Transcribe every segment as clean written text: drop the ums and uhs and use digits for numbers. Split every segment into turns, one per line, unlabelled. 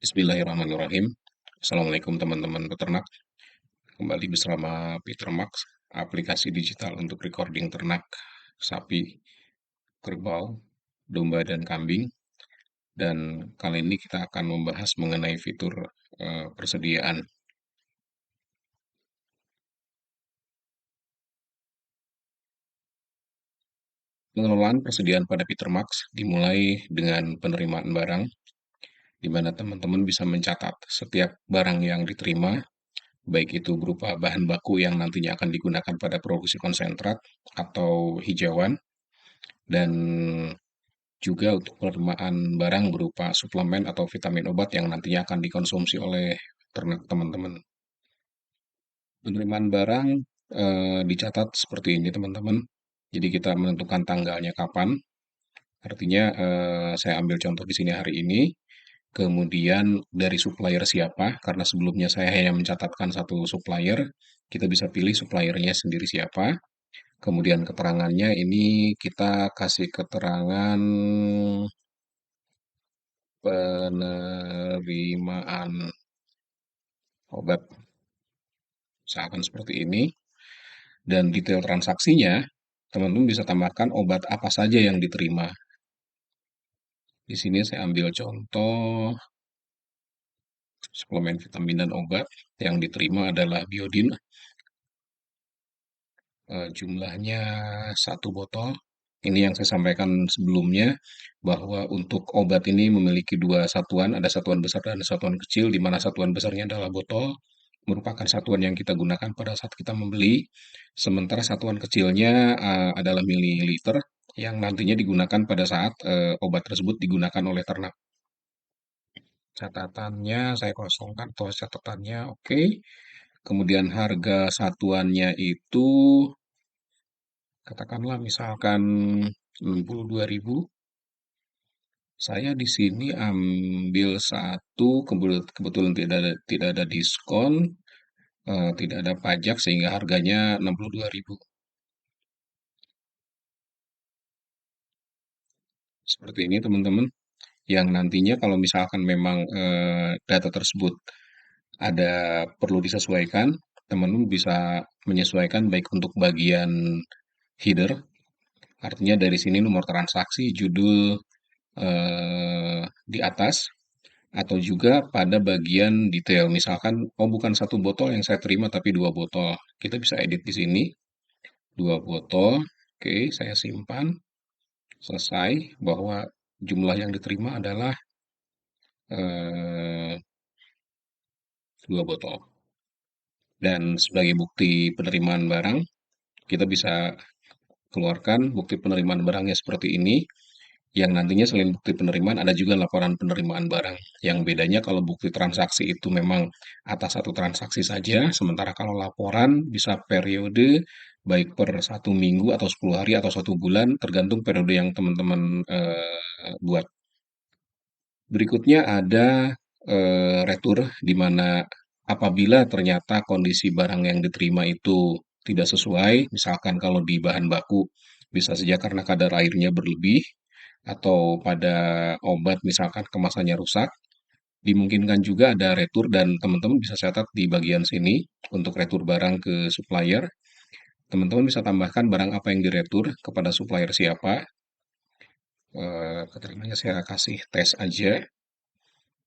Bismillahirrahmanirrahim. Assalamualaikum teman-teman peternak. Kembali bersama Peter Max, aplikasi digital untuk recording ternak sapi, kerbau, domba, dan kambing. Dan kali ini kita akan membahas mengenai fitur persediaan. Pengelolaan persediaan pada Peter Max dimulai dengan penerimaan barang, di mana teman-teman bisa mencatat setiap barang yang diterima, baik itu berupa bahan baku yang nantinya akan digunakan pada produksi konsentrat atau hijauan, dan juga untuk penerimaan barang berupa suplemen atau vitamin obat yang nantinya akan dikonsumsi oleh ternak teman-teman. Penerimaan barang dicatat seperti ini teman-teman. Jadi kita menentukan tanggalnya kapan. Artinya saya ambil contoh di sini hari ini. Kemudian dari supplier siapa, karena sebelumnya saya hanya mencatatkan satu supplier, kita bisa pilih suppliernya sendiri siapa. Kemudian keterangannya ini kita kasih keterangan penerimaan obat, misalkan seperti ini. Dan detail transaksinya, teman-teman bisa tambahkan obat apa saja yang diterima. Di sini saya ambil contoh suplemen vitamin dan obat yang diterima adalah biodin. Jumlahnya satu botol. Ini yang saya sampaikan sebelumnya, bahwa untuk obat ini memiliki dua satuan, ada satuan besar dan satuan kecil, di mana satuan besarnya adalah botol, merupakan satuan yang kita gunakan pada saat kita membeli, sementara satuan kecilnya adalah mililiter, yang nantinya digunakan pada saat obat tersebut digunakan oleh ternak. Catatannya saya kosongkan, atau catatannya oke. Kemudian harga satuannya itu katakanlah misalkan 62.000. Saya di sini ambil satu, kebetulan tidak ada diskon, tidak ada pajak sehingga harganya 62.000. Seperti ini teman-teman, yang nantinya kalau misalkan memang data tersebut ada perlu disesuaikan, teman-teman bisa menyesuaikan baik untuk bagian header, artinya dari sini nomor transaksi, judul di atas, atau juga pada bagian detail. Misalkan, oh bukan satu botol yang saya terima tapi dua botol. Kita bisa edit di sini, dua botol. Oke, saya simpan. Selesai, bahwa jumlah yang diterima adalah eh, dua botol. Dan sebagai bukti penerimaan barang, kita bisa keluarkan bukti penerimaan barangnya seperti ini. Yang nantinya selain bukti penerimaan ada juga laporan penerimaan barang. Yang bedanya kalau bukti transaksi itu memang atas satu transaksi saja, sementara kalau laporan bisa periode baik per 1 minggu atau 10 hari atau 1 bulan, tergantung periode yang teman-teman buat. Berikutnya ada retur, di mana apabila ternyata kondisi barang yang diterima itu tidak sesuai, misalkan kalau di bahan baku bisa saja karena kadar airnya berlebih, atau pada obat misalkan kemasannya rusak, dimungkinkan juga ada retur, dan teman-teman bisa catat di bagian sini untuk retur barang ke supplier. Teman-teman bisa tambahkan barang apa yang diretur kepada supplier siapa. Keterangannya saya kasih tes aja.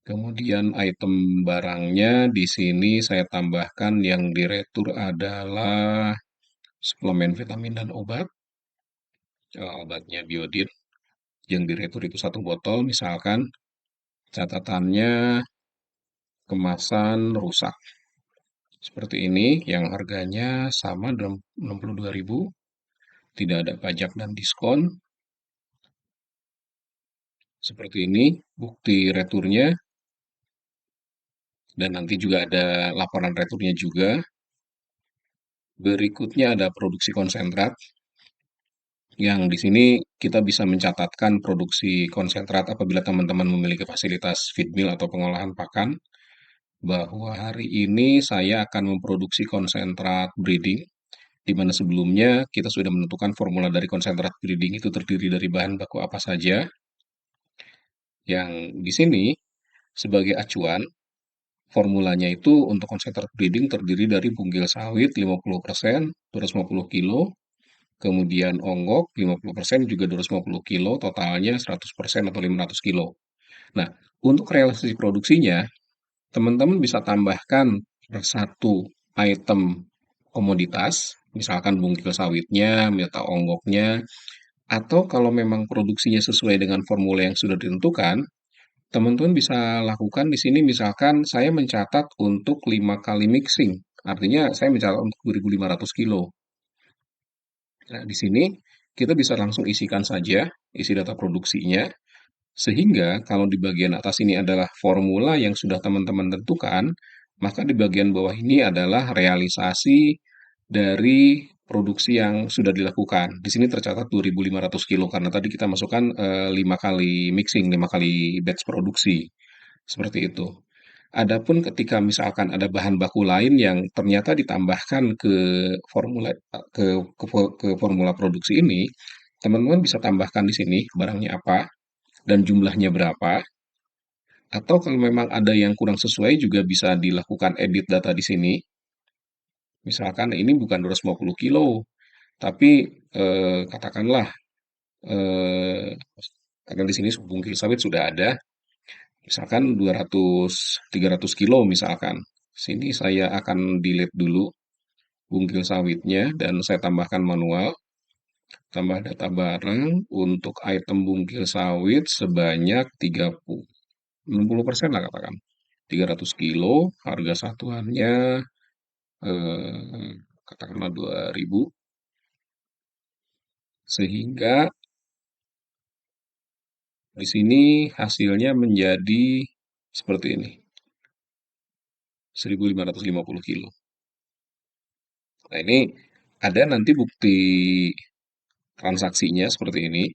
Kemudian item barangnya di sini saya tambahkan yang diretur adalah suplemen vitamin dan obat. Obatnya biodin. Yang diretur itu satu botol misalkan. Catatannya kemasan rusak. Seperti ini, yang harganya sama 62.000, tidak ada pajak dan diskon. Seperti ini bukti returnya, dan nanti juga ada laporan returnya juga. Berikutnya ada produksi konsentrat, yang di sini kita bisa mencatatkan produksi konsentrat apabila teman-teman memiliki fasilitas feed mill atau pengolahan pakan, bahwa hari ini saya akan memproduksi konsentrat breeding, di mana sebelumnya kita sudah menentukan formula dari konsentrat breeding itu terdiri dari bahan baku apa saja. Yang di sini Sebagai acuan, formulanya itu untuk konsentrat breeding terdiri dari bunggil sawit 50%, 250 kilo, kemudian onggok 50% juga 250 kilo, totalnya 100% atau 500 kilo. Nah, untuk realisasi produksinya, teman-teman bisa tambahkan satu item komoditas, misalkan bungkil sawitnya, atau onggoknya, atau kalau memang produksinya sesuai dengan formula yang sudah ditentukan, teman-teman bisa lakukan di sini misalkan saya mencatat untuk 5 kali mixing. Artinya saya mencatat untuk 2.500 kilo. Nah, di sini kita bisa langsung isikan saja isi data produksinya. Sehingga kalau di bagian atas ini adalah formula yang sudah teman-teman tentukan, maka di bagian bawah ini adalah realisasi dari produksi yang sudah dilakukan. Di sini tercatat 2.500 kilo karena tadi kita masukkan 5 kali mixing, 5 kali batch produksi. Seperti itu. Adapun ketika misalkan ada bahan baku lain yang ternyata ditambahkan ke formula ke formula produksi ini, teman-teman bisa tambahkan di sini barangnya apa dan jumlahnya berapa, atau kalau memang ada yang kurang sesuai juga bisa dilakukan edit data di sini. Misalkan ini bukan 250 kilo, tapi katakanlah eh, karena di sini bungkil sawit sudah ada, misalkan 200 300 kilo misalkan. Sini saya akan delete dulu bungkil sawitnya dan saya tambahkan manual. Tambah data barang untuk item bungkil sawit sebanyak 30, 60% lah katakan. 300 kilo, harga satuannya katakanlah 2.000, sehingga di sini hasilnya menjadi seperti ini, 1.550 kilo. Nah, ini ada nanti bukti transaksinya seperti ini,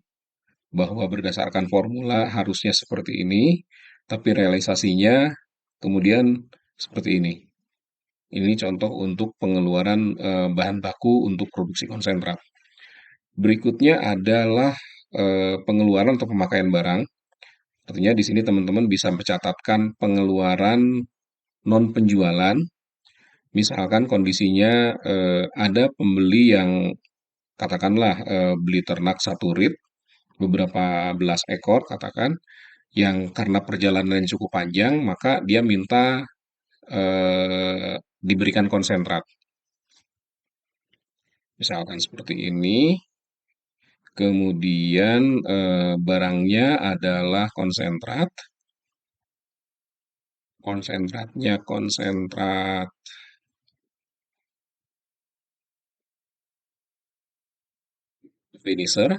bahwa berdasarkan formula harusnya seperti ini, tapi realisasinya kemudian seperti ini. Ini contoh untuk pengeluaran bahan baku untuk produksi konsentrat. Berikutnya adalah pengeluaran atau pemakaian barang. Artinya di sini teman-teman bisa mencatatkan pengeluaran non penjualan. Misalkan kondisinya ada pembeli yang katakanlah beli ternak satu rit, beberapa belas ekor katakan, yang karena perjalanan yang cukup panjang, maka dia minta diberikan konsentrat. Misalkan seperti ini, kemudian barangnya adalah konsentrat, konsentratnya konsentrat finisher,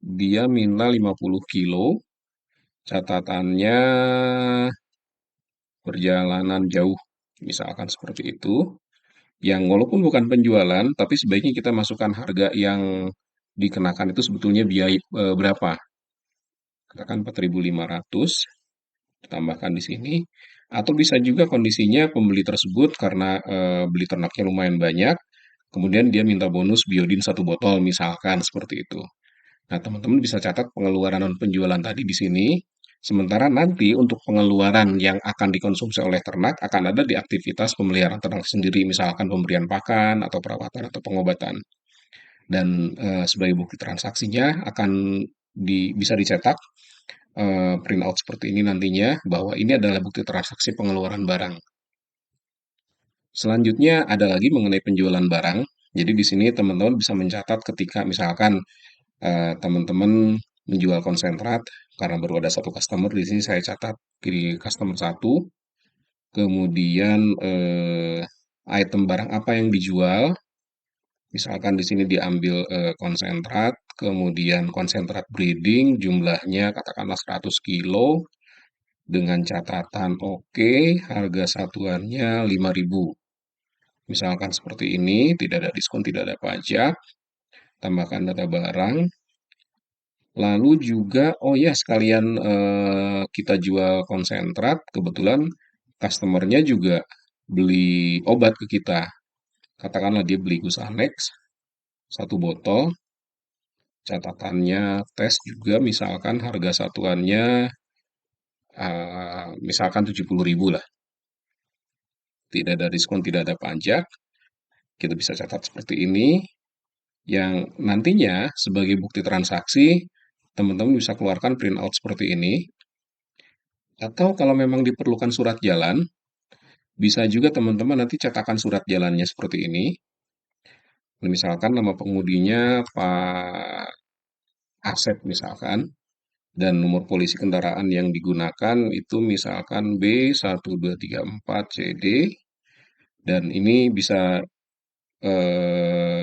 dia minta 50 kilo, catatannya perjalanan jauh, misalkan seperti itu. Yang walaupun bukan penjualan, tapi sebaiknya kita masukkan harga yang dikenakan itu sebetulnya biaya berapa. Katakan 4.500, ditambahkan di sini. Atau bisa juga kondisinya pembeli tersebut karena beli ternaknya lumayan banyak, kemudian dia minta bonus biodin satu botol, misalkan seperti itu. Nah, teman-teman bisa catat pengeluaran non penjualan tadi di sini. Sementara nanti untuk pengeluaran yang akan dikonsumsi oleh ternak akan ada di aktivitas pemeliharaan ternak sendiri, misalkan pemberian pakan atau perawatan atau pengobatan. Dan sebagai bukti transaksinya akan bisa dicetak print out seperti ini nantinya bahwa ini adalah bukti transaksi pengeluaran barang. Selanjutnya ada lagi mengenai penjualan barang. Jadi di sini teman-teman bisa mencatat ketika misalkan teman-teman menjual konsentrat karena baru ada satu customer. Di sini saya catat di customer satu, kemudian item barang apa yang dijual, misalkan di sini diambil konsentrat, kemudian konsentrat breeding jumlahnya katakanlah 100 kilo dengan catatan oke, harga satuannya 5.000. Misalkan seperti ini, tidak ada diskon, tidak ada pajak, tambahkan data barang. Lalu juga, oh ya sekalian kita jual konsentrat, kebetulan customernya juga beli obat ke kita. Katakanlah dia beli Gusanex, satu botol, catatannya tes juga misalkan harga satuannya misalkan 70.000 lah, tidak ada diskon, tidak ada pajak, kita bisa catat seperti ini, yang nantinya sebagai bukti transaksi, teman-teman bisa keluarkan printout seperti ini, atau kalau memang diperlukan surat jalan, bisa juga teman-teman nanti cetakan surat jalannya seperti ini. Misalkan nama pengemudinya Pak Asep misalkan, dan nomor polisi kendaraan yang digunakan itu misalkan B1234CD, dan ini bisa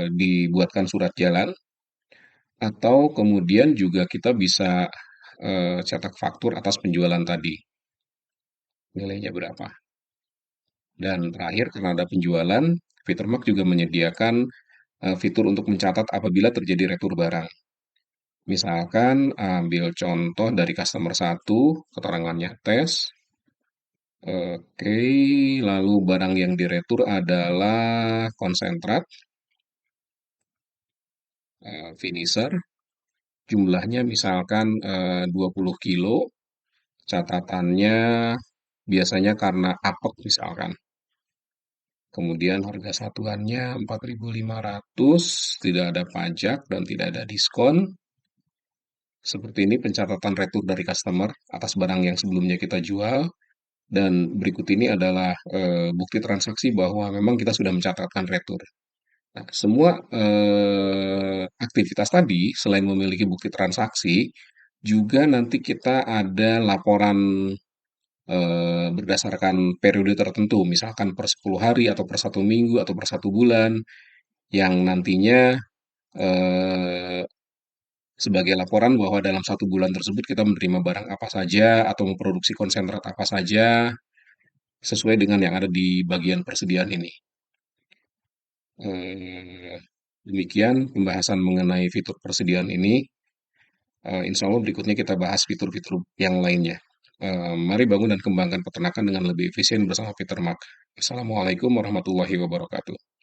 dibuatkan surat jalan, atau kemudian juga kita bisa cetak faktur atas penjualan tadi, nilainya berapa. Dan terakhir, karena ada penjualan, Fitermark juga menyediakan fitur untuk mencatat apabila terjadi retur barang. Misalkan ambil contoh dari customer satu, keterangannya tes. Oke, lalu barang yang diretur adalah konsentrat, finisher, jumlahnya misalkan 20 kilo, catatannya biasanya karena apek misalkan. Kemudian harga satuannya 4.500, tidak ada pajak dan tidak ada diskon. Seperti ini pencatatan retur dari customer atas barang yang sebelumnya kita jual. Dan berikut ini adalah bukti transaksi bahwa memang kita sudah mencatatkan retur. Nah, semua aktivitas tadi, selain memiliki bukti transaksi, juga nanti kita ada laporan berdasarkan periode tertentu, misalkan per 10 hari, atau per 1 minggu, atau per 1 bulan, yang nantinya eh, sebagai laporan bahwa dalam 1 bulan tersebut kita menerima barang apa saja, atau memproduksi konsentrat apa saja, sesuai dengan yang ada di bagian persediaan ini. Eh, Demikian pembahasan mengenai fitur persediaan ini. Insya Allah berikutnya kita bahas fitur-fitur yang lainnya. Mari bangun dan kembangkan peternakan dengan lebih efisien bersama Peternak. Assalamualaikum warahmatullahi wabarakatuh.